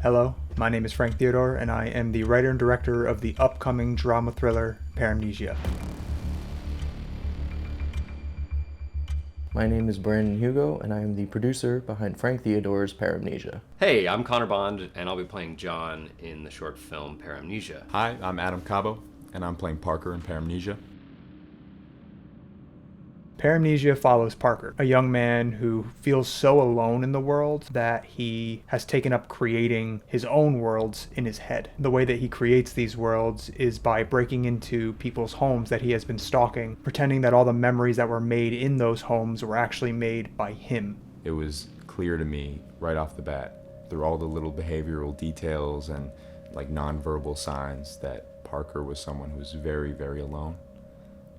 Hello, my name is Frank Theodore, and I am the writer and director of the upcoming drama thriller Paramnesia. My name is Brandon Hugo, and I am the producer behind Frank Theodore's Paramnesia. Hey, I'm Connor Bond, and I'll be playing John in the short film Paramnesia. Hi, I'm Adam Cabo, and I'm playing Parker in Paramnesia. Paramnesia follows Parker, a young man who feels so alone in the world that he has taken up creating his own worlds in his head. The way that he creates these worlds is by breaking into people's homes that he has been stalking, pretending that all the memories that were made in those homes were actually made by him. It was clear to me right off the bat, through all the little behavioral details and nonverbal signs, that Parker was someone who was very, very alone.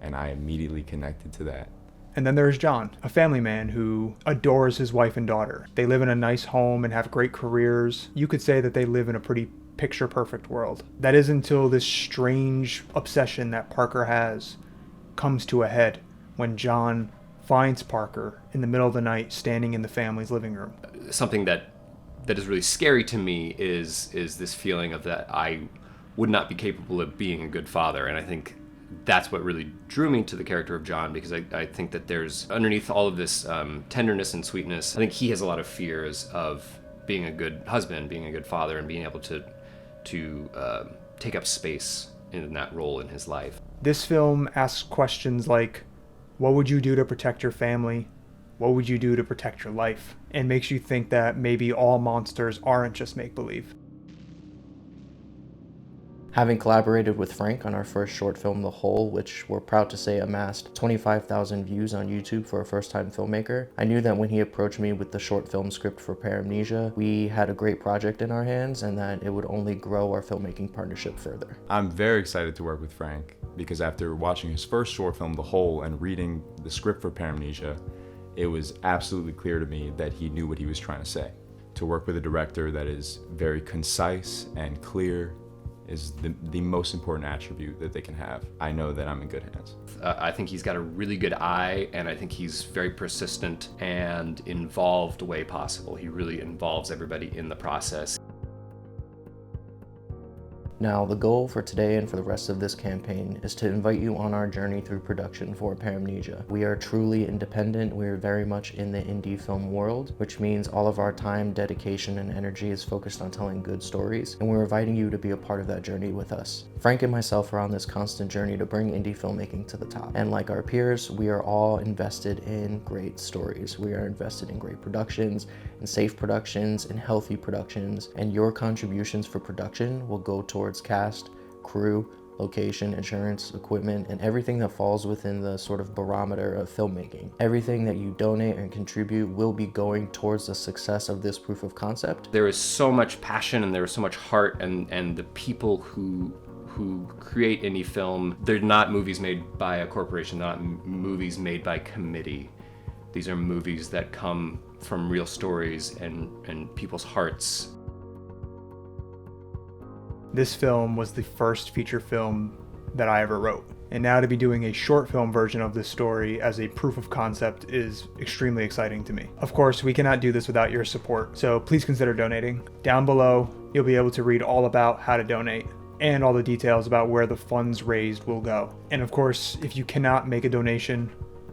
And I immediately connected to that. And then there's John, a family man who adores his wife and daughter. They live in a nice home and have great careers. You could say that they live in a pretty picture-perfect world. That is until this strange obsession that Parker has comes to a head when John finds Parker in the middle of the night standing in the family's living room. Something that is really scary to me is this feeling of that I would not be capable of being a good father, and I think that's what really drew me to the character of John, because I think that there's, underneath all of this tenderness and sweetness, I think he has a lot of fears of being a good husband, being a good father, and being able to take up space in that role in his life. This film asks questions like, what would you do to protect your family? What would you do to protect your life? And makes you think that maybe all monsters aren't just make-believe. Having collaborated with Frank on our first short film, The Hole, which we're proud to say amassed 25,000 views on YouTube for a first-time filmmaker, I knew that when he approached me with the short film script for Paramnesia, we had a great project in our hands and that it would only grow our filmmaking partnership further. I'm very excited to work with Frank, because after watching his first short film, The Hole, and reading the script for Paramnesia, it was absolutely clear to me that he knew what he was trying to say. To work with a director that is very concise and clear is the most important attribute that they can have. I know that I'm in good hands. I think he's got a really good eye, and I think he's very persistent and involved way possible. He really involves everybody in the process. Now, the goal for today and for the rest of this campaign is to invite you on our journey through production for Paramnesia. We are truly independent. We are very much in the indie film world, which means all of our time, dedication, and energy is focused on telling good stories, and we're inviting you to be a part of that journey with us. Frank and myself are on this constant journey to bring indie filmmaking to the top. And like our peers, we are all invested in great stories. We are invested in great productions, in safe productions, in healthy productions, and your contributions for production will go towards cast, crew, location, insurance, equipment, and everything that falls within the sort of barometer of filmmaking. Everything that you donate and contribute will be going towards the success of this proof of concept. There is so much passion and there is so much heart, and the people who create indie film, they're not movies made by a corporation, they're not movies made by committee. These are movies that come from real stories and people's hearts. This film was the first feature film that I ever wrote. And now to be doing a short film version of this story as a proof of concept is extremely exciting to me. Of course, we cannot do this without your support, so please consider donating. Down below, you'll be able to read all about how to donate and all the details about where the funds raised will go. And of course, if you cannot make a donation,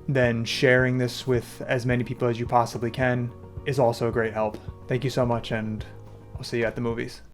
then sharing this with as many people as you possibly can is also a great help. Thank you so much, and I'll see you at the movies.